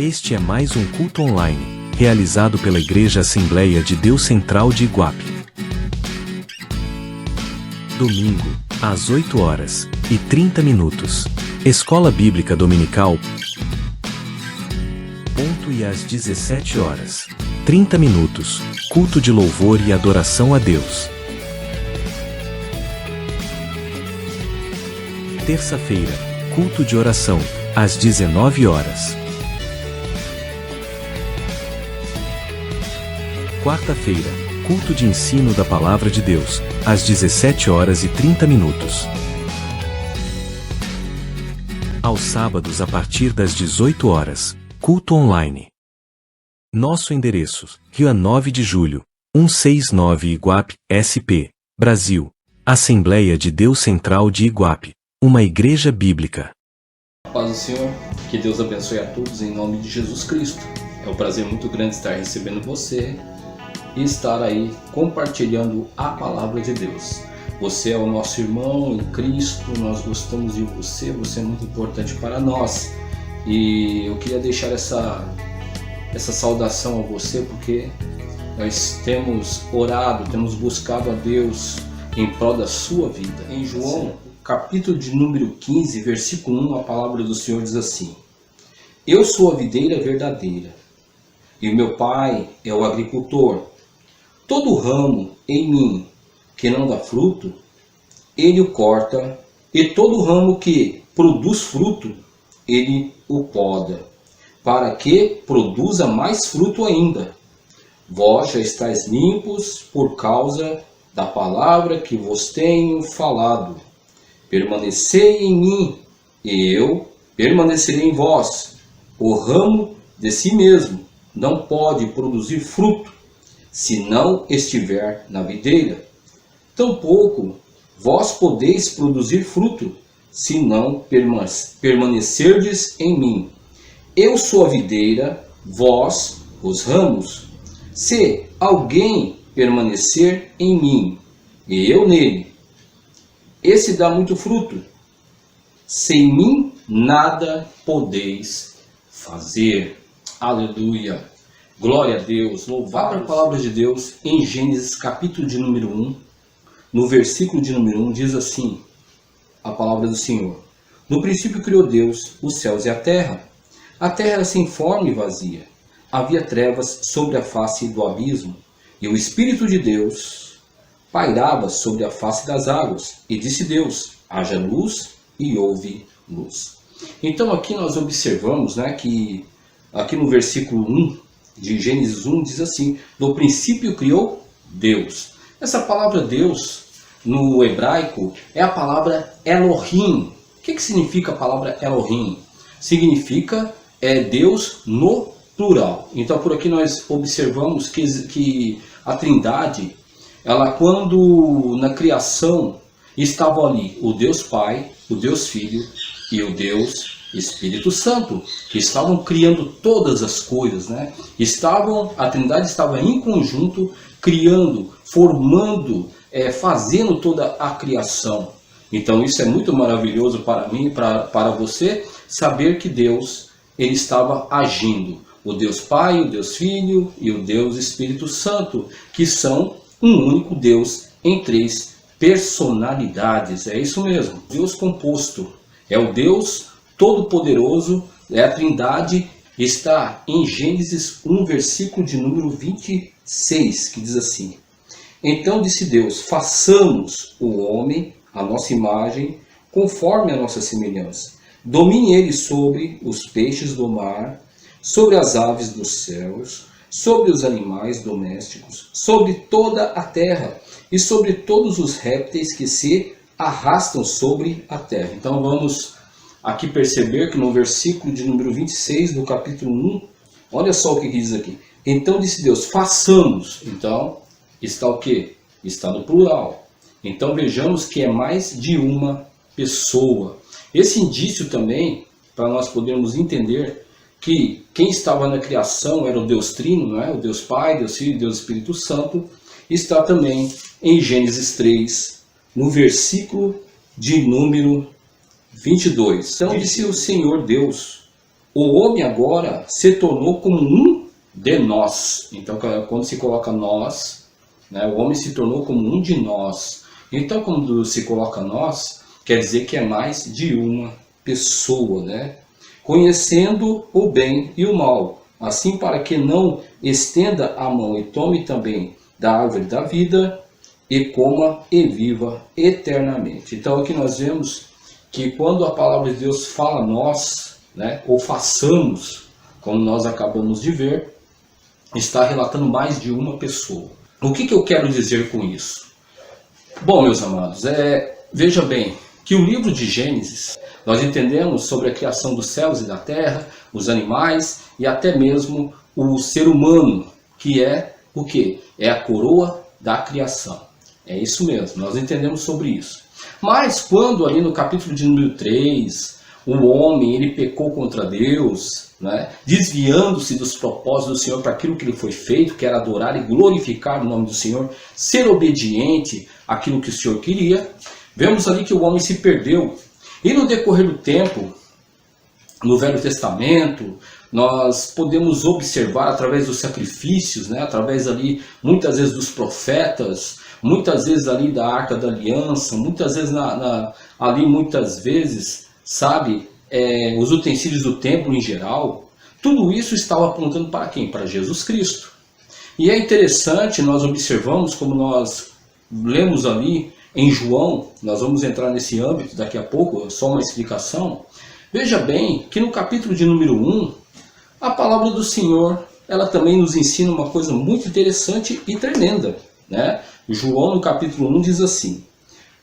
Este é mais um culto online, realizado pela Igreja Assembleia de Deus Central de Iguape. Domingo, às 8h30. Escola Bíblica Dominical. E às 17h30, culto de louvor e adoração a Deus. Terça-feira, culto de oração, às 19h. Quarta-feira, culto de ensino da Palavra de Deus, às 17h30. Aos sábados a partir das 18h, culto online. Nosso endereço: Rua 9 de Julho, 169 Iguape, SP, Brasil. Assembleia de Deus Central de Iguape, uma igreja bíblica. Paz do Senhor, que Deus abençoe a todos em nome de Jesus Cristo. É um prazer muito grande estar recebendo você e estar aí compartilhando a palavra de Deus. Você é o nosso irmão em Cristo, nós gostamos de você, você é muito importante para nós. E eu queria deixar essa saudação a você, porque nós temos orado, temos buscado a Deus em prol da sua vida. Em João, capítulo de número 15, versículo 1, a palavra do Senhor diz assim: Eu sou a videira verdadeira, e o meu Pai é o agricultor. Todo ramo em mim que não dá fruto, ele o corta, e todo ramo que produz fruto, ele o poda, para que produza mais fruto ainda. Vós já estáis limpos por causa da palavra que vos tenho falado. Permanecei em mim, e eu permanecerei em vós. O ramo de si mesmo não pode produzir fruto, se não estiver na videira. Tampouco vós podeis produzir fruto, se não permanecerdes em mim. Eu sou a videira, vós os ramos. Se alguém permanecer em mim, e eu nele, esse dá muito fruto. Sem mim nada podeis fazer. Aleluia. Glória a Deus. Louvado a palavra de Deus em Gênesis capítulo de número 1, no versículo de número 1, diz assim a palavra do Senhor: No princípio criou Deus os céus e a terra. A terra era sem forma e vazia. Havia trevas sobre a face do abismo, e o Espírito de Deus pairava sobre a face das águas. E disse Deus: haja luz, e houve luz. Então aqui nós observamos, que aqui no versículo 1 de Gênesis 1 diz assim: no princípio criou Deus. Essa palavra Deus no hebraico é a palavra Elohim. O que significa a palavra Elohim? Significa Deus no plural. Então por aqui nós observamos que a Trindade, ela, quando na criação estava ali o Deus Pai, o Deus Filho e o Deus Espírito Santo, que estavam criando todas as coisas, a Trindade estava em conjunto, criando, formando, fazendo toda a criação. Então isso é muito maravilhoso para mim, para você, saber que Deus, ele estava agindo. O Deus Pai, o Deus Filho e o Deus Espírito Santo, que são um único Deus em três personalidades. É isso mesmo. Deus composto. É o Deus Todo-Poderoso. É a Trindade. Está em Gênesis 1, versículo de número 26, que diz assim: Então disse Deus: façamos o homem à nossa imagem, conforme a nossa semelhança. Domine ele sobre os peixes do mar, sobre as aves dos céus, sobre os animais domésticos, sobre toda a terra e sobre todos os répteis que se arrastam sobre a terra. Então vamos aqui perceber que no versículo de número 26 do capítulo 1, olha só o que diz aqui. Então disse Deus: façamos. Então está o quê? Está no plural. Então vejamos que é mais de uma pessoa. Esse indício também, para nós podermos entender que quem estava na criação era o Deus Trino, o Deus Pai, Deus Filho e Deus Espírito Santo, está também em Gênesis 3, no versículo de número 22. Então disse o Senhor Deus: o homem agora se tornou como um de nós. Então, quando se coloca nós, né, o homem se tornou como um de nós. Então, quando se coloca nós, quer dizer que é mais de uma pessoa, né? Conhecendo o bem e o mal, assim para que não estenda a mão e tome também da árvore da vida e coma e viva eternamente. Então aqui nós vemos que quando a palavra de Deus fala nós, né, ou façamos, como nós acabamos de ver, está relatando mais de uma pessoa. O que eu quero dizer com isso? Bom, meus amados, veja bem que o livro de Gênesis, nós entendemos sobre a criação dos céus e da terra, os animais e até mesmo o ser humano, que é o quê? É a coroa da criação. É isso mesmo, nós entendemos sobre isso. Mas quando ali no capítulo de número 3, o homem ele pecou contra Deus, né, desviando-se dos propósitos do Senhor para aquilo que lhe foi feito, que era adorar e glorificar o nome do Senhor, ser obediente àquilo que o Senhor queria, vemos ali que o homem se perdeu. E no decorrer do tempo, no Velho Testamento, nós podemos observar através dos sacrifícios, né, através ali muitas vezes dos profetas, muitas vezes ali da Arca da Aliança, muitas vezes ali muitas vezes, sabe, os utensílios do templo em geral, tudo isso estava apontando para quem? Para Jesus Cristo. E é interessante, nós observamos, como nós lemos ali em João, nós vamos entrar nesse âmbito daqui a pouco, só uma explicação. Veja bem que no capítulo de número 1, a palavra do Senhor, ela também nos ensina uma coisa muito interessante e tremenda, né? João no capítulo 1 diz assim: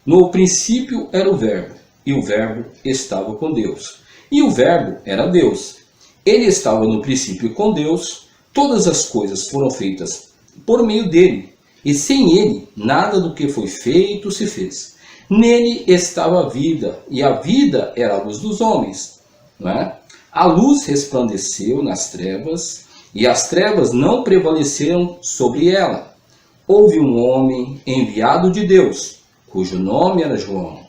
no princípio era o verbo, e o verbo estava com Deus, e o verbo era Deus. Ele estava no princípio com Deus, todas as coisas foram feitas por meio dele, e sem ele nada do que foi feito se fez. Nele estava a vida, e a vida era a luz dos homens, né? A luz resplandeceu nas trevas, e as trevas não prevaleceram sobre ela. Houve um homem enviado de Deus, cujo nome era João.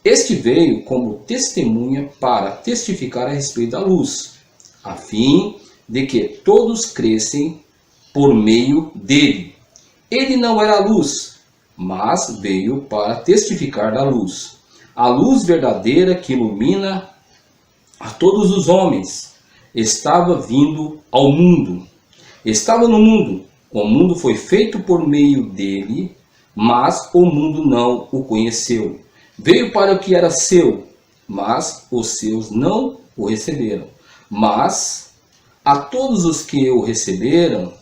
Este veio como testemunha para testificar a respeito da luz, a fim de que todos crescem por meio dele. Ele não era a luz, mas veio para testificar da luz. A luz verdadeira que ilumina a todos os homens estava vindo ao mundo. Estava no mundo. O mundo foi feito por meio dele, mas o mundo não o conheceu. Veio para o que era seu, mas os seus não o receberam. Mas a todos os que o receberam,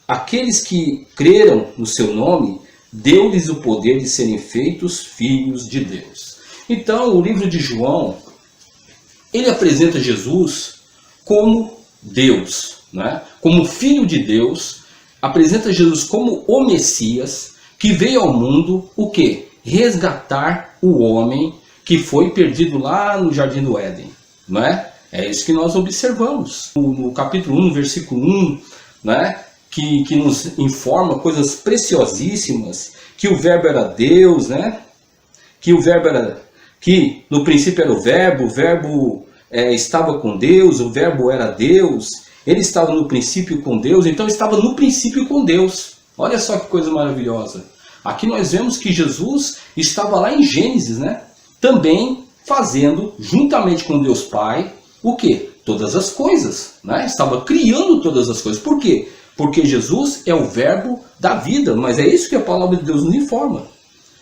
aqueles que creram no seu nome, deu-lhes o poder de serem feitos filhos de Deus. Então, o livro de João, ele apresenta Jesus como Deus, né? Como Filho de Deus, apresenta Jesus como o Messias, que veio ao mundo, o quê? Resgatar o homem que foi perdido lá no Jardim do Éden, não é? É isso que nós observamos. No capítulo 1, versículo 1, né? Que nos informa coisas preciosíssimas, que o verbo era Deus, né? Que no princípio era o verbo estava com Deus, o verbo era Deus, ele estava no princípio com Deus, então estava no princípio com Deus. Olha só que coisa maravilhosa. Aqui nós vemos que Jesus estava lá em Gênesis, né? Também fazendo, juntamente com Deus Pai, o quê? Todas as coisas, né? Estava criando todas as coisas. Por quê? Porque Jesus é o verbo da vida, mas é isso que a palavra de Deus nos informa.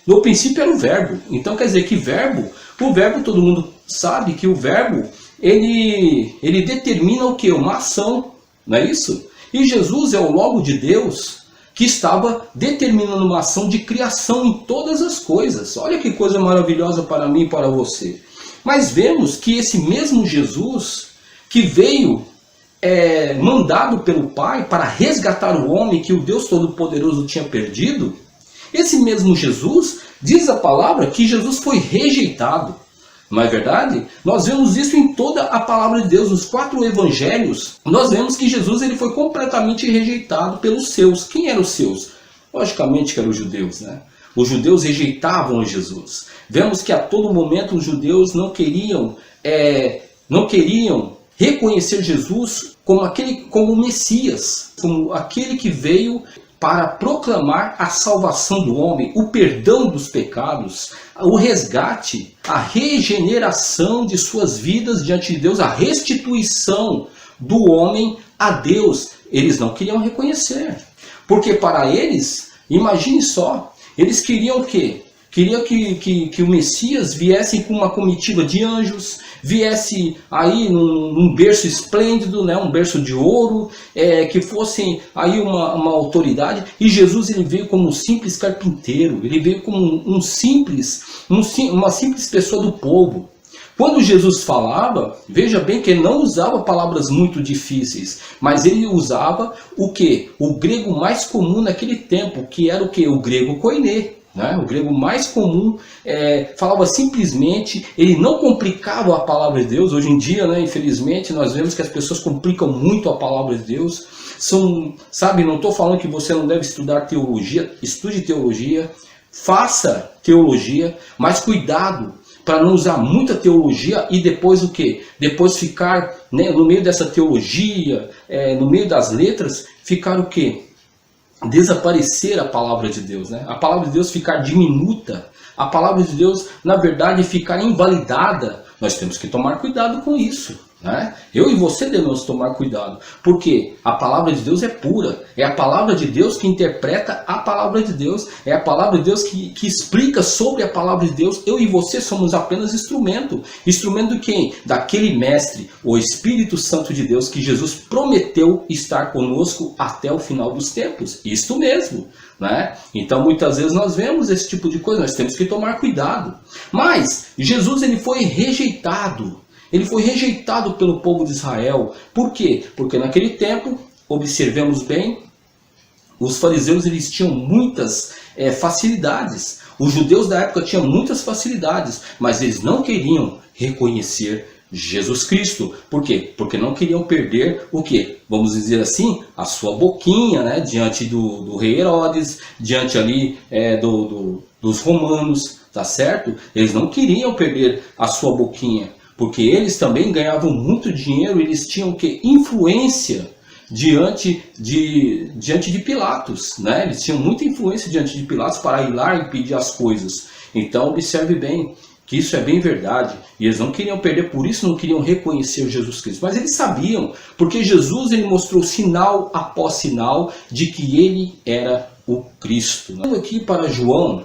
No princípio era o verbo. Então quer dizer que o verbo todo mundo sabe que o verbo, ele determina o quê? Uma ação, não é isso? E Jesus é o Logo de Deus que estava determinando uma ação de criação em todas as coisas. Olha que coisa maravilhosa para mim e para você. Mas vemos que esse mesmo Jesus que veio mandado pelo Pai para resgatar o homem que o Deus Todo-Poderoso tinha perdido, esse mesmo Jesus, diz a palavra que Jesus foi rejeitado. Não é verdade? Nós vemos isso em toda a palavra de Deus, nos 4 evangelhos. Nós vemos que Jesus ele foi completamente rejeitado pelos seus. Quem eram os seus? Logicamente que eram os judeus, né? Os judeus rejeitavam Jesus. Vemos que a todo momento os judeus não queriam não queriam reconhecer Jesus como o Messias, como aquele que veio para proclamar a salvação do homem, o perdão dos pecados, o resgate, a regeneração de suas vidas diante de Deus, a restituição do homem a Deus. Eles não queriam reconhecer, porque para eles, imagine só, eles queriam o quê? Queriam que o Messias viesse com uma comitiva de anjos, viesse aí num berço esplêndido, né, um berço de ouro, que fossem aí uma autoridade. E Jesus, ele veio como um simples carpinteiro, ele veio como uma simples pessoa do povo. Quando Jesus falava, veja bem que ele não usava palavras muito difíceis, mas ele usava o quê? O grego mais comum naquele tempo, que era o quê? O grego koiné. Né? O grego mais comum, falava simplesmente, ele não complicava a palavra de Deus. Hoje em dia, né, infelizmente, nós vemos que as pessoas complicam muito a palavra de Deus. Sabe, não estou falando que você não deve estudar teologia, estude teologia, faça teologia, mas cuidado para não usar muita teologia e depois o quê? Depois ficar, né, no meio dessa teologia, no meio das letras, ficar o quê? Desaparecer a palavra de Deus, né? A palavra de Deus ficar diminuta, a palavra de Deus, na verdade, ficar invalidada. Nós temos que tomar cuidado com isso, né? Eu e você devemos tomar cuidado, porque a palavra de Deus é pura, é a palavra de Deus que interpreta a palavra de Deus, é a palavra de Deus que explica sobre a palavra de Deus. Eu e você somos apenas instrumento. Instrumento de quem? Daquele mestre, o Espírito Santo de Deus, que Jesus prometeu estar conosco até o final dos tempos. Isto mesmo, né? Então muitas vezes nós vemos esse tipo de coisa, nós temos que tomar cuidado. Mas Jesus, ele foi rejeitado. Ele foi rejeitado pelo povo de Israel. Por quê? Porque naquele tempo, observemos bem, os fariseus, eles tinham muitas facilidades. Os judeus da época tinham muitas facilidades, mas eles não queriam reconhecer Jesus Cristo. Por quê? Porque não queriam perder o quê? Vamos dizer assim, a sua boquinha, né? Diante do rei Herodes, diante ali dos romanos, tá certo? Eles não queriam perder a sua boquinha, porque eles também ganhavam muito dinheiro, eles tinham que influência diante de Pilatos, né? Eles tinham muita influência diante de Pilatos para ir lá e pedir as coisas. Então observe bem que isso é bem verdade, e eles não queriam perder, por isso não queriam reconhecer Jesus Cristo. Mas eles sabiam, porque Jesus, ele mostrou sinal após sinal de que ele era o Cristo. Então aqui para João,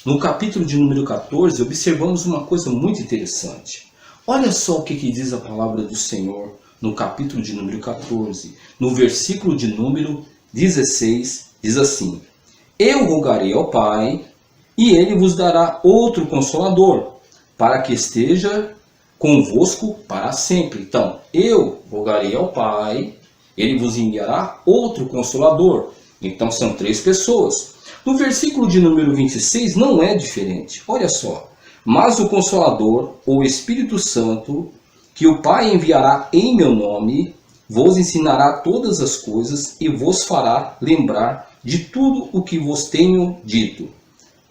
no capítulo de número 14, observamos uma coisa muito interessante. Olha só o que diz a palavra do Senhor no capítulo de número 14, no versículo de número 16, diz assim: Eu rogarei ao Pai, e ele vos dará outro Consolador, para que esteja convosco para sempre. Então, eu rogarei ao Pai, ele vos enviará outro Consolador. Então, são 3 pessoas. No versículo de número 26 não é diferente. Olha só. Mas o Consolador, o Espírito Santo, que o Pai enviará em meu nome, vos ensinará todas as coisas e vos fará lembrar de tudo o que vos tenho dito.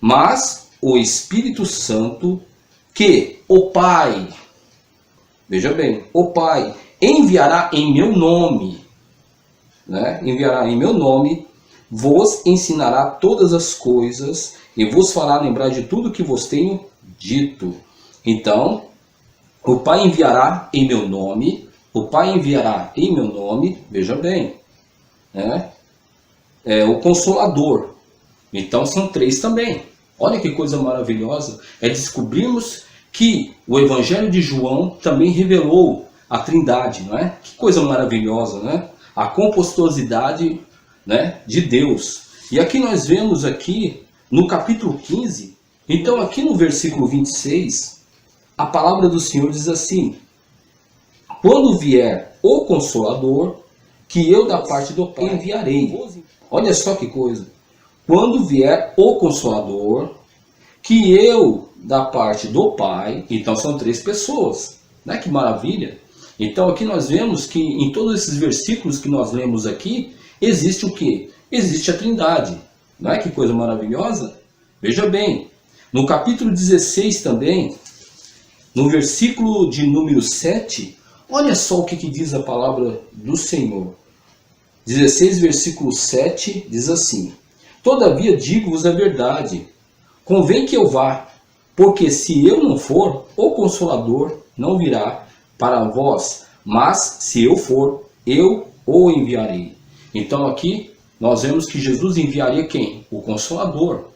Mas o Espírito Santo, que o Pai, veja bem, o Pai enviará em meu nome, né? Enviará em meu nome, vos ensinará todas as coisas e vos fará lembrar de tudo que vos tenho dito. Então, o Pai enviará em meu nome, o Pai enviará em meu nome, veja bem, né? O Consolador. Então são 3 também. Olha que coisa maravilhosa, é descobrirmos que o Evangelho de João também revelou a Trindade, não é? Que coisa maravilhosa, né? A compostosidade, né, de Deus. E aqui nós vemos aqui no capítulo 15, então aqui no versículo 26, a palavra do Senhor diz assim: Quando vier o Consolador, que eu da parte do Pai enviarei. Olha só que coisa. Quando vier o Consolador, que eu da parte do Pai, então são 3 pessoas, né? Que maravilha! Então aqui nós vemos que em todos esses versículos que nós lemos aqui, existe o quê? Existe a Trindade, não é? Que coisa maravilhosa! Veja bem, no capítulo 16 também, no versículo de número 7, olha só o que diz a palavra do Senhor. 16, versículo 7, diz assim: Todavia digo-vos a verdade, convém que eu vá, porque se eu não for, o Consolador não virá para vós, mas se eu for, eu o enviarei. Então aqui nós vemos que Jesus enviaria quem? O Consolador.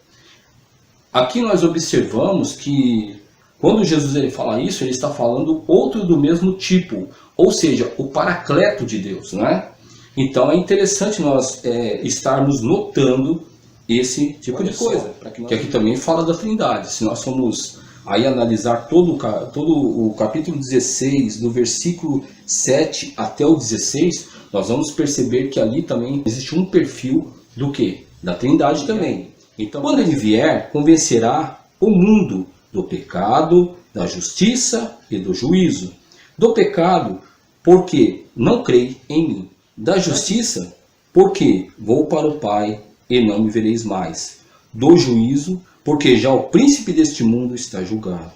Aqui nós observamos que quando Jesus ele fala isso, ele está falando outro do mesmo tipo, ou seja, o Paracleto de Deus, né? Então é interessante nós estarmos notando esse tipo de coisa, que aqui também fala da Trindade. Se nós formos aí analisar todo o capítulo 16, do versículo 7 até o 16, nós vamos perceber que ali também existe um perfil do quê? Da Trindade também. Então, quando ele vier, convencerá o mundo do pecado, da justiça e do juízo. Do pecado, porque não crê em mim. Da justiça, porque vou para o Pai e não me vereis mais. Do juízo, porque já o príncipe deste mundo está julgado.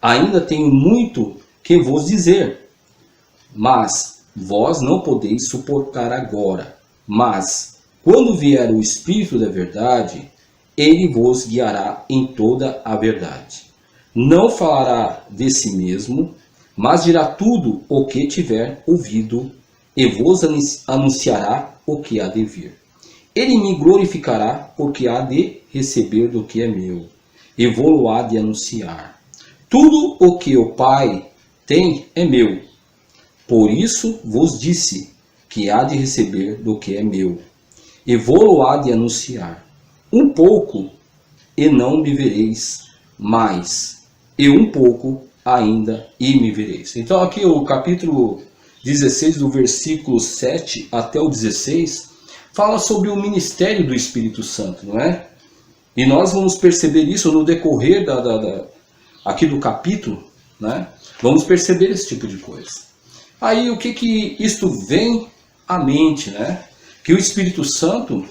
Ainda tenho muito que vos dizer, mas vós não podeis suportar agora. Mas, quando vier o Espírito da verdade, ele vos guiará em toda a verdade. Não falará de si mesmo, mas dirá tudo o que tiver ouvido, e vos anunciará o que há de vir. Ele me glorificará, porque há de receber do que é meu, e vou-lo há de anunciar. Tudo o que o Pai tem é meu. Por isso vos disse que há de receber do que é meu, e vou-lo há de anunciar. Um pouco, e não me vereis mais, e um pouco ainda, e me vereis. Então aqui o capítulo 16, do versículo 7 até o 16, fala sobre o ministério do Espírito Santo, não é? E nós vamos perceber isso no decorrer aqui do capítulo, né? Vamos perceber esse tipo de coisa. Aí o que isto vem à mente, né? Que o Espírito Santo,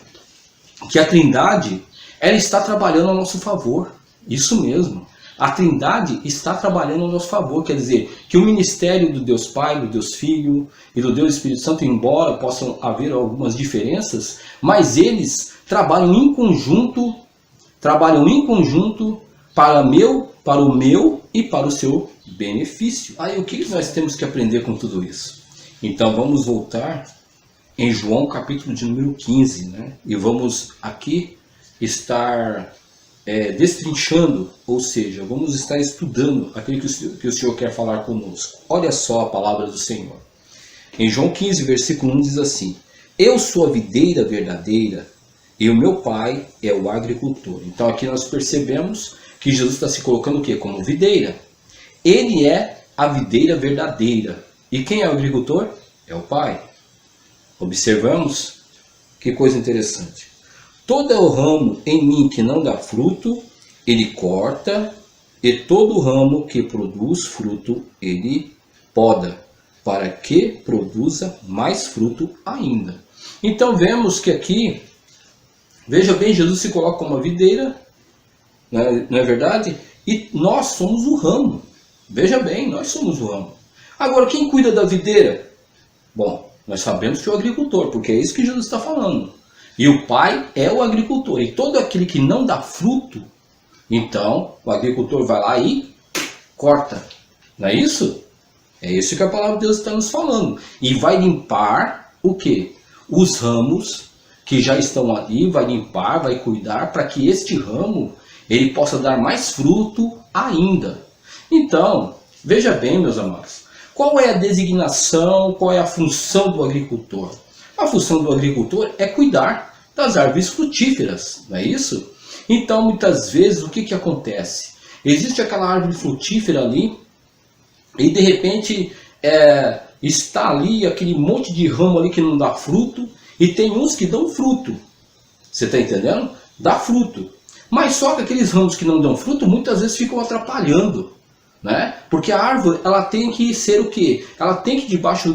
que a Trindade, ela está trabalhando a nosso favor. Isso mesmo. A Trindade está trabalhando a nosso favor. Quer dizer, que o ministério do Deus Pai, do Deus Filho e do Deus Espírito Santo, embora possam haver algumas diferenças, mas eles trabalham em conjunto para o meu e para o seu benefício. Aí o que nós temos que aprender com tudo isso? Então vamos voltar em João capítulo de número 15, né? E vamos aqui estar destrinchando, ou seja, vamos estar estudando aquilo que o Senhor quer falar conosco. Olha só a palavra do Senhor. Em João 15, versículo 1 diz assim: Eu sou a videira verdadeira e o meu Pai é o agricultor. Então aqui nós percebemos que Jesus está se colocando o quê? Como videira. Ele é a videira verdadeira. E quem é o agricultor? É o Pai. Observamos? Que coisa interessante. Todo o ramo em mim que não dá fruto, ele corta, e todo ramo que produz fruto, ele poda, para que produza mais fruto ainda. Então vemos que aqui, veja bem, Jesus se coloca como uma videira, não é verdade? E nós somos o ramo. Veja bem, nós somos o ramo. Agora, quem cuida da videira? Bom, nós sabemos que é o agricultor, porque é isso que Jesus está falando. E o Pai é o agricultor. E todo aquele que não dá fruto, então o agricultor vai lá e corta. Não é isso? É isso que a palavra de Deus está nos falando. E vai limpar o quê? Os ramos que já estão ali, vai limpar, vai cuidar, para que este ramo ele possa dar mais fruto ainda. Então, veja bem, meus amados, qual é a designação, qual é a função do agricultor? A função do agricultor é cuidar das árvores frutíferas, não é isso? Então, muitas vezes, o que acontece? Existe aquela árvore frutífera ali, e de repente está ali aquele monte de ramo ali que não dá fruto, e tem uns que dão fruto. Você está entendendo? Dá fruto. Mas só que aqueles ramos que não dão fruto, muitas vezes ficam atrapalhando. Né? Porque a árvore ela tem que ser o quê? Ela tem que debaixo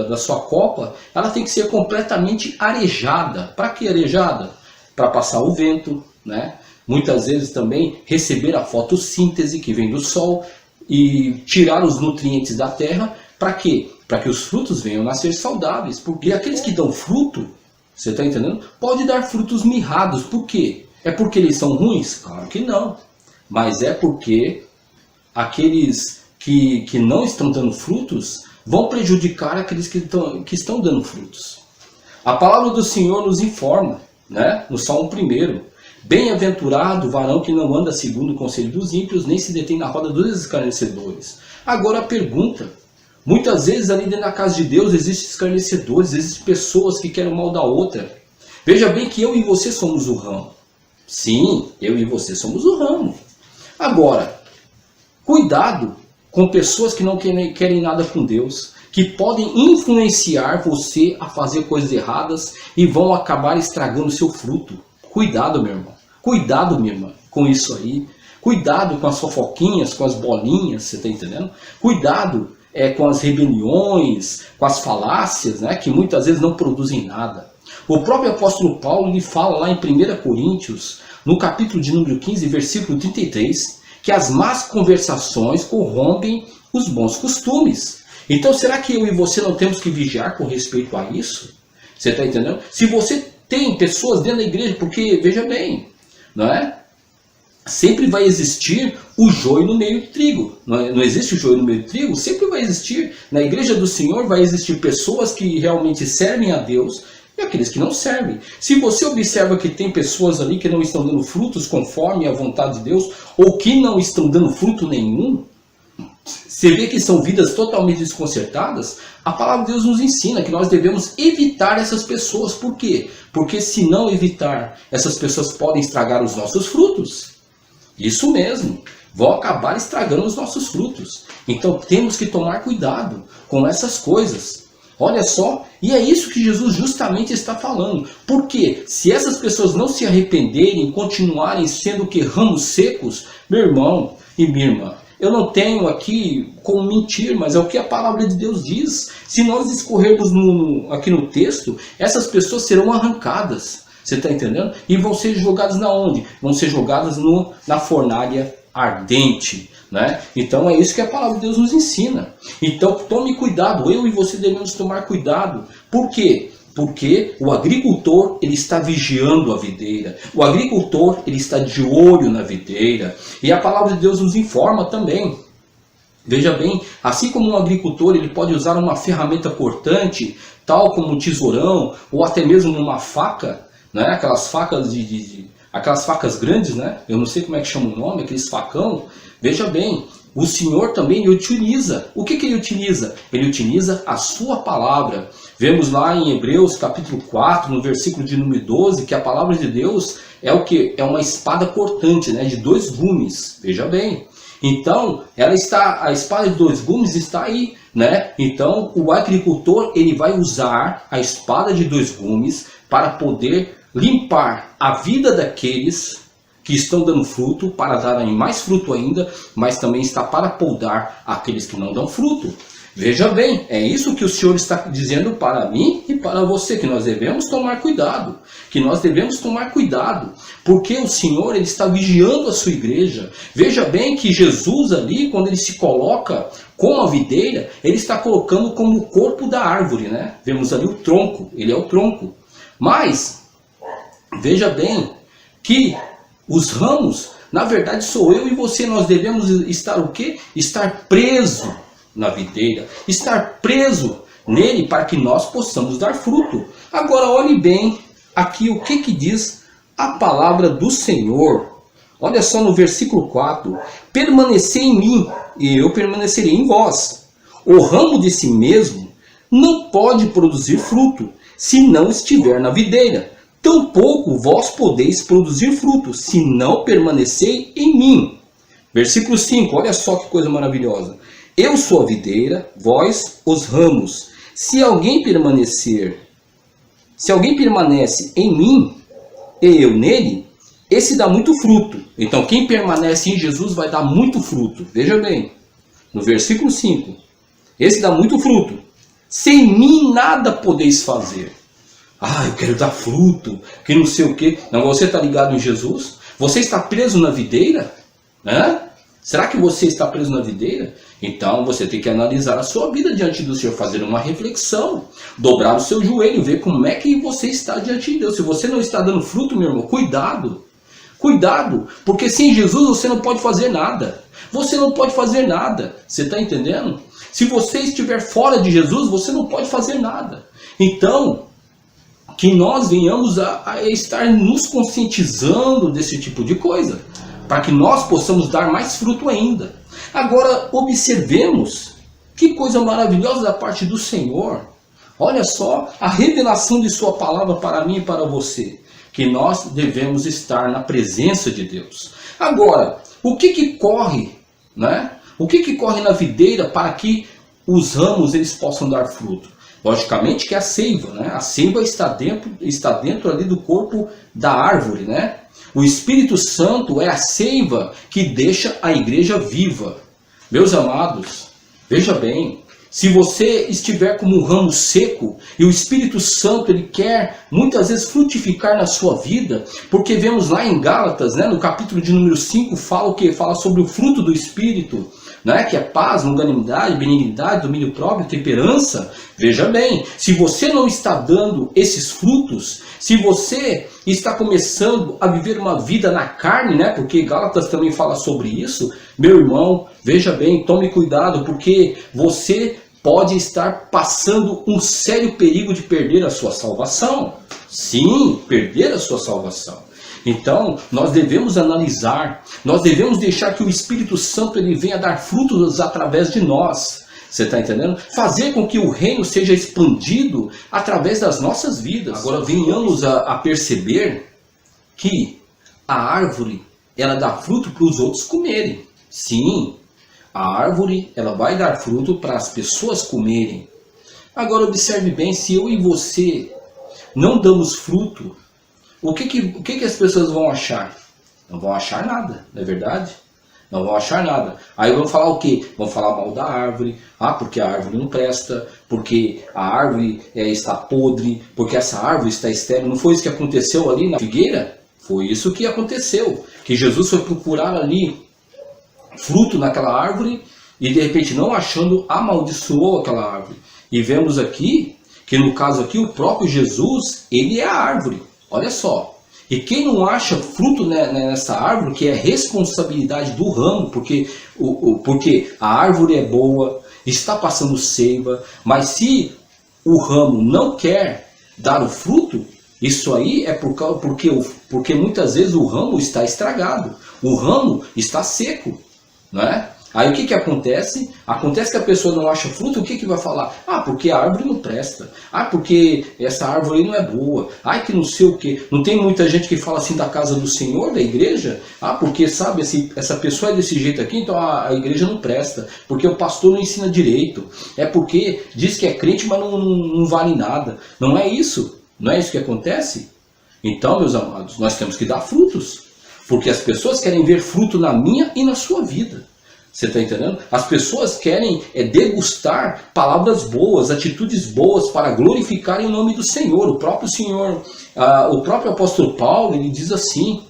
da sua copa, ela tem que ser completamente arejada. Para que arejada? Para passar o vento, né? Muitas vezes também receber a fotossíntese que vem do sol. e tirar os nutrientes da terra. Para quê? Para que os frutos venham a ser saudáveis. Porque aqueles que dão fruto, você está entendendo? Pode dar frutos mirrados. Por quê? É porque eles são ruins? Claro que não. Mas é porque aqueles que não estão dando frutos vão prejudicar aqueles que estão dando frutos. A palavra do Senhor nos informa, né? No Salmo 1, bem-aventurado o varão que não anda segundo o conselho dos ímpios, nem se detém na roda dos escarnecedores. Agora a pergunta, muitas vezes ali dentro da casa de Deus existem escarnecedores, existem pessoas que querem o mal da outra. Veja bem que eu e você somos o ramo. Sim, eu e você somos o ramo. Agora, cuidado com pessoas que não querem nada com Deus, que podem influenciar você a fazer coisas erradas e vão acabar estragando o seu fruto. Cuidado, meu irmão. Cuidado, minha irmã, com isso aí. Cuidado com as fofoquinhas, com as bolinhas, você está entendendo? Cuidado com as rebeliões, com as falácias, né, que muitas vezes não produzem nada. O próprio apóstolo Paulo ele fala lá em 1 Coríntios, no capítulo de número 15, versículo 33, que as más conversações corrompem os bons costumes. Então, será que eu e você não temos que vigiar com respeito a isso? Você está entendendo? Se você tem pessoas dentro da igreja, porque, veja bem, não é? Sempre vai existir o joio no meio do trigo. Não existe o joio no meio do trigo? Sempre vai existir. Na igreja do Senhor vai existir pessoas que realmente servem a Deus e aqueles que não servem. Se você observa que tem pessoas ali que não estão dando frutos conforme a vontade de Deus, ou que não estão dando fruto nenhum, você vê que são vidas totalmente desconcertadas, a palavra de Deus nos ensina que nós devemos evitar essas pessoas. Por quê? Porque se não evitar, essas pessoas podem estragar os nossos frutos. Isso mesmo, vão acabar estragando os nossos frutos. Então temos que tomar cuidado com essas coisas. Olha só, e é isso que Jesus justamente está falando. Porque se essas pessoas não se arrependerem, continuarem sendo que ramos secos, meu irmão e minha irmã, eu não tenho aqui como mentir, mas é o que a palavra de Deus diz. Se nós discorrermos aqui no texto, essas pessoas serão arrancadas. Você está entendendo? E vão ser jogadas na onde? Vão ser jogadas na fornalha ardente. Né? Então é isso que a palavra de Deus nos ensina. Então tome cuidado, eu e você devemos tomar cuidado. Por quê? Porque o agricultor ele está vigiando a videira. O agricultor ele está de olho na videira. E a palavra de Deus nos informa também. Veja bem, assim como um agricultor ele pode usar uma ferramenta cortante, tal como um tesourão, ou até mesmo uma faca, né? Aquelas facas aquelas facas grandes, né? Eu não sei como é que chama o nome, aqueles facão. Veja bem, o Senhor também utiliza. O que ele utiliza? Ele utiliza a sua palavra. Vemos lá em Hebreus capítulo 4, no versículo de número 12, que a palavra de Deus é o que? É uma espada cortante, né? De 2 gumes. Veja bem. Então, a espada de 2 gumes está aí, né? Então, o agricultor ele vai usar a espada de 2 gumes para poder limpar a vida daqueles que estão dando fruto, para darem mais fruto ainda, mas também está para podar aqueles que não dão fruto. Veja bem, é isso que o Senhor está dizendo para mim e para você, que nós devemos tomar cuidado. Que nós devemos tomar cuidado, porque o Senhor ele está vigiando a sua igreja. Veja bem que Jesus ali, quando ele se coloca com a videira, ele está colocando como o corpo da árvore, né? Vemos ali o tronco, ele é o tronco. Mas, veja bem que os ramos, na verdade sou eu e você, nós devemos estar o quê? Estar preso na videira, estar preso nele para que nós possamos dar fruto. Agora olhe bem aqui o que diz a palavra do Senhor. Olha só no versículo 4. Permanecei em mim e eu permanecerei em vós. O ramo de si mesmo não pode produzir fruto se não estiver na videira. Tampouco vós podeis produzir fruto, se não permanecei em mim. Versículo 5, olha só que coisa maravilhosa. Eu sou a videira, vós os ramos. Se alguém permanece em mim, e eu nele, esse dá muito fruto. Então quem permanece em Jesus vai dar muito fruto. Veja bem, no versículo 5. Esse dá muito fruto. Sem mim nada podeis fazer. Ah, eu quero dar fruto, que não sei o quê. Não, você está ligado em Jesus? Você está preso na videira? Né? Será que você está preso na videira? Então você tem que analisar a sua vida diante do Senhor, fazer uma reflexão, dobrar o seu joelho, ver como é que você está diante de Deus. Se você não está dando fruto, meu irmão, cuidado. Cuidado, porque sem Jesus você não pode fazer nada. Você não pode fazer nada. Você está entendendo? Se você estiver fora de Jesus, você não pode fazer nada. Então, que nós venhamos a estar nos conscientizando desse tipo de coisa, para que nós possamos dar mais fruto ainda. Agora, observemos que coisa maravilhosa da parte do Senhor. Olha só a revelação de sua palavra para mim e para você, que nós devemos estar na presença de Deus. Agora, o que corre, né? O que corre na videira para que os ramos eles possam dar fruto? Logicamente que é a seiva, né? A seiva está dentro ali do corpo da árvore, né? O Espírito Santo é a seiva que deixa a igreja viva. Meus amados, veja bem, se você estiver como um ramo seco, e o Espírito Santo ele quer muitas vezes frutificar na sua vida, porque vemos lá em Gálatas, né, no capítulo de número 5, fala o quê? Fala sobre o fruto do Espírito, né, que é paz, longanimidade, benignidade, domínio próprio, temperança. Veja bem, se você não está dando esses frutos, se você está começando a viver uma vida na carne, né, porque Gálatas também fala sobre isso, meu irmão, veja bem, tome cuidado, porque você pode estar passando um sério perigo de perder a sua salvação. Sim, perder a sua salvação. Então, nós devemos analisar, nós devemos deixar que o Espírito Santo ele venha dar frutos através de nós. Você está entendendo? Fazer com que o reino seja expandido através das nossas vidas. Agora, venhamos a perceber que a árvore, ela dá fruto para os outros comerem. Sim, a árvore, ela vai dar fruto para as pessoas comerem. Agora, observe bem, se eu e você não damos fruto, o que as pessoas vão achar? Não vão achar nada, não é verdade? Não vão achar nada. Aí vão falar o quê? Vão falar mal da árvore. Ah, porque a árvore não presta, porque a árvore está podre, porque essa árvore está estéril. Não foi isso que aconteceu ali na figueira? Foi isso que aconteceu. Que Jesus foi procurar ali fruto naquela árvore e de repente não achando, amaldiçoou aquela árvore. E vemos aqui, que no caso aqui, o próprio Jesus, ele é a árvore. Olha só. E quem não acha fruto nessa árvore, que é responsabilidade do ramo, porque a árvore é boa, está passando seiva, mas se o ramo não quer dar o fruto, isso aí é porque muitas vezes o ramo está estragado, o ramo está seco, né? Aí o que acontece? Acontece que a pessoa não acha fruto, o que vai falar? Ah, porque a árvore não presta. Ah, porque essa árvore aí não é boa. Ah, que não sei o quê. Não tem muita gente que fala assim da casa do Senhor, da igreja? Ah, porque sabe, essa pessoa é desse jeito aqui, então a igreja não presta. Porque o pastor não ensina direito. É porque diz que é crente, mas não vale nada. Não é isso. Não é isso que acontece? Então, meus amados, nós temos que dar frutos. Porque as pessoas querem ver fruto na minha e na sua vida. Você está entendendo? As pessoas querem degustar palavras boas, atitudes boas para glorificarem o nome do Senhor. O próprio Senhor, o próprio apóstolo Paulo, ele diz assim,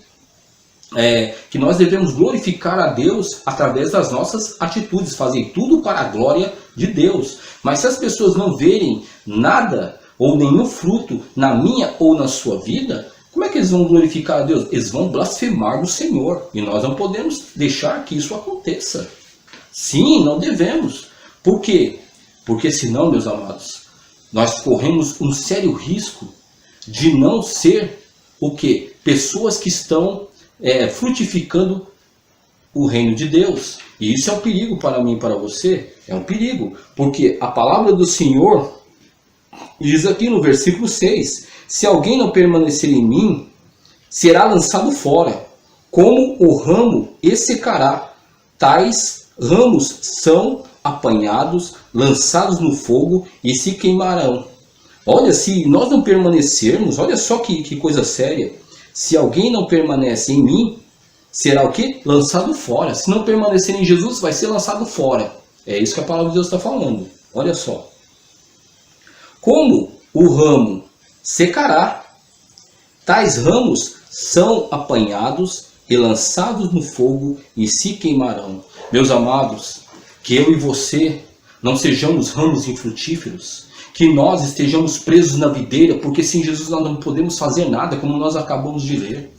que nós devemos glorificar a Deus através das nossas atitudes, fazer tudo para a glória de Deus. Mas se as pessoas não verem nada ou nenhum fruto na minha ou na sua vida, como é que eles vão glorificar a Deus? Eles vão blasfemar do Senhor. E nós não podemos deixar que isso aconteça. Sim, não devemos. Por quê? Porque senão, meus amados, nós corremos um sério risco de não ser o quê? Pessoas que estão frutificando o reino de Deus. E isso é um perigo para mim e para você. É um perigo. Porque a palavra do Senhor diz aqui no versículo 6... Se alguém não permanecer em mim, será lançado fora, como o ramo e secará. Tais ramos são apanhados, lançados no fogo e se queimarão. Olha, se nós não permanecermos, olha só que coisa séria. Se alguém não permanece em mim, será o quê? Lançado fora. Se não permanecer em Jesus, vai ser lançado fora. É isso que a palavra de Deus está falando. Olha só. Como o ramo secará, tais ramos são apanhados, e lançados no fogo e se queimarão. Meus amados, que eu e você não sejamos ramos infrutíferos, que nós estejamos presos na videira, porque sem Jesus nós não podemos fazer nada, como nós acabamos de ler.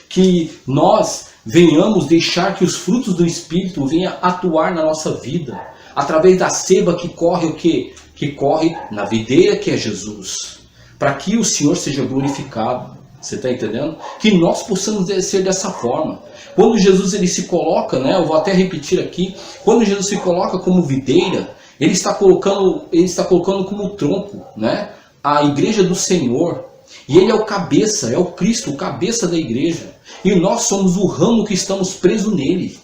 Que nós venhamos deixar que os frutos do Espírito venham atuar na nossa vida, através da seiva que corre o quê? Que corre na videira, que é Jesus, para que o Senhor seja glorificado. Você está entendendo? Que nós possamos ser dessa forma. Quando Jesus ele se coloca, né, eu vou até repetir aqui, quando Jesus se coloca como videira, ele está colocando como tronco, né, a igreja do Senhor. E ele é o cabeça, é o Cristo, o cabeça da igreja. E nós somos o ramo que estamos presos nele.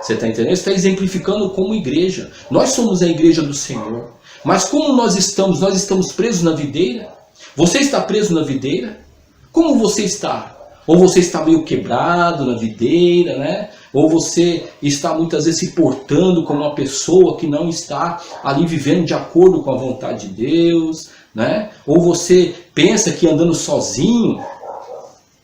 Você está entendendo? Está exemplificando como igreja. Nós somos a igreja do Senhor. Mas como nós estamos presos na videira? Você está preso na videira? Como você está? Ou você está meio quebrado na videira, né? Ou você está muitas vezes se portando como uma pessoa que não está ali vivendo de acordo com a vontade de Deus, né? Ou você pensa que andando sozinho,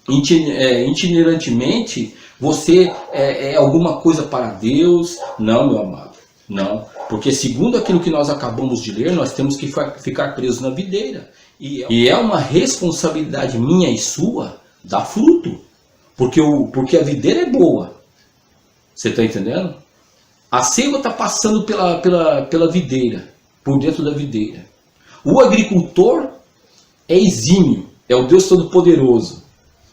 itinerantemente, você é alguma coisa para Deus. Não, meu amado, não. Porque segundo aquilo que nós acabamos de ler, nós temos que ficar presos na videira. E é uma responsabilidade minha e sua dar fruto. Porque a videira é boa. Você está entendendo? A seiva está passando pela videira, por dentro da videira. O agricultor é exímio, é o Deus Todo-Poderoso.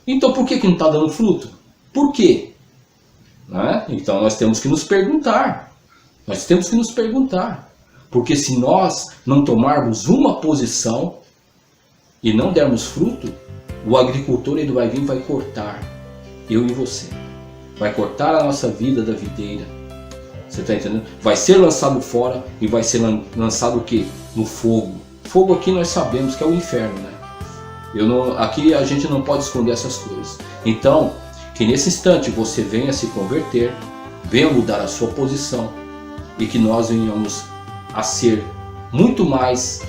Então por que não está dando fruto? Por quê? Né? Então nós temos que nos perguntar. Nós temos que nos perguntar. Porque se nós não tomarmos uma posição e não dermos fruto, o agricultor ele vai vir e vai cortar eu e você. Vai cortar a nossa vida da videira. Você está entendendo? Vai ser lançado fora e vai ser lançado o quê? No fogo. Fogo aqui nós sabemos que é o inferno, né? Aqui a gente não pode esconder essas coisas. Então, que nesse instante você venha se converter, venha mudar a sua posição e que nós venhamos a ser muito mais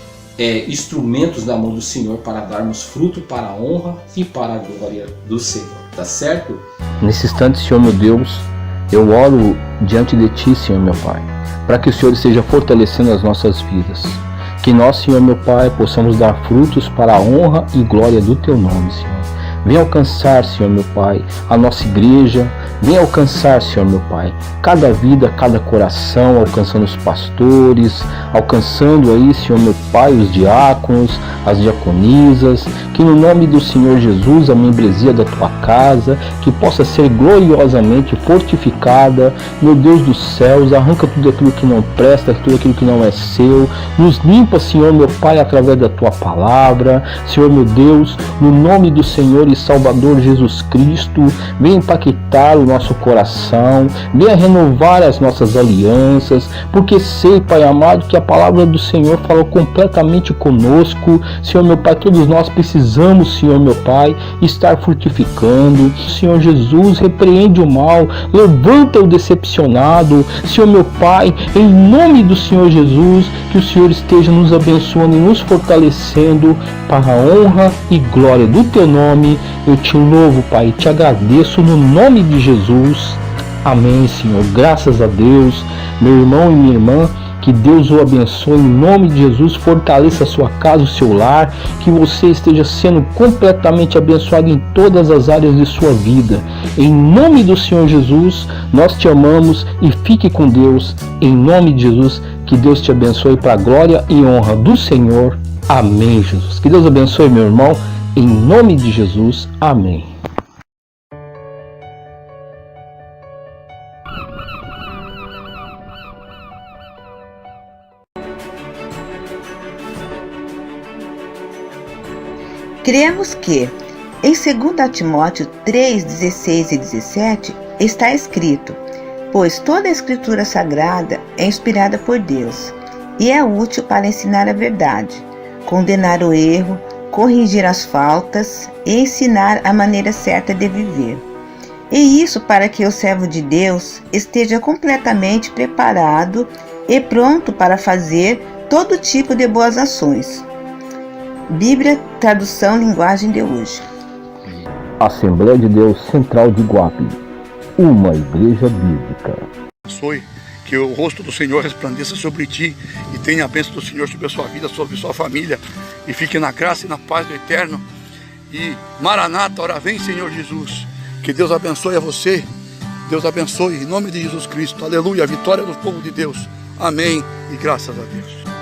instrumentos na mão do Senhor para darmos fruto para a honra e para a glória do Senhor. Tá certo? Nesse instante, Senhor meu Deus, eu oro diante de Ti, Senhor meu Pai, para que o Senhor esteja fortalecendo as nossas vidas. Que nós, Senhor meu Pai, possamos dar frutos para a honra e glória do Teu nome, Senhor. Venha alcançar, Senhor meu Pai, a nossa igreja. Venha alcançar, Senhor meu Pai, cada vida, cada coração, alcançando os pastores, alcançando aí, Senhor meu Pai, os diáconos, as diaconisas, que no nome do Senhor Jesus a membresia da Tua casa, que possa ser gloriosamente fortificada, meu Deus dos céus, arranca tudo aquilo que não presta, tudo aquilo que não é seu, nos limpa, Senhor meu Pai, através da Tua palavra, Senhor meu Deus, no nome do Senhor e Salvador Jesus Cristo, venha impactar o nosso coração, venha renovar as nossas alianças, porque sei, Pai amado, que a palavra do Senhor falou completamente conosco. Senhor meu Pai, todos nós precisamos, Senhor meu Pai, estar frutificando. Senhor Jesus, repreende o mal, levanta o decepcionado. Senhor meu Pai, em nome do Senhor Jesus, que o Senhor esteja nos abençoando e nos fortalecendo para a honra e glória do Teu nome. Eu Te louvo, Pai, Te agradeço no nome de Jesus. Amém, Senhor. Graças a Deus, meu irmão e minha irmã, que Deus o abençoe em nome de Jesus, fortaleça a sua casa, o seu lar, que você esteja sendo completamente abençoado em todas as áreas de sua vida. Em nome do Senhor Jesus, nós te amamos e fique com Deus. Em nome de Jesus, que Deus te abençoe para a glória e honra do Senhor. Amém, Jesus. Que Deus abençoe, meu irmão, em nome de Jesus. Amém. Cremos que, em 2 Timóteo 3, 16 e 17, está escrito: pois toda a Escritura Sagrada é inspirada por Deus e é útil para ensinar a verdade, condenar o erro, corrigir as faltas e ensinar a maneira certa de viver. E isso para que o servo de Deus esteja completamente preparado e pronto para fazer todo tipo de boas ações. Bíblia, tradução linguagem de hoje. Assembleia de Deus Central de Iguape. uma igreja bíblica. Abençoe, que o rosto do Senhor resplandeça sobre ti e tenha a bênção do Senhor sobre a sua vida, sobre a sua família, e fique na graça e na paz do Eterno. E Maranata, ora vem, Senhor Jesus. Que Deus abençoe a você, Deus abençoe em nome de Jesus Cristo. Aleluia, a vitória do povo de Deus. Amém e graças a Deus.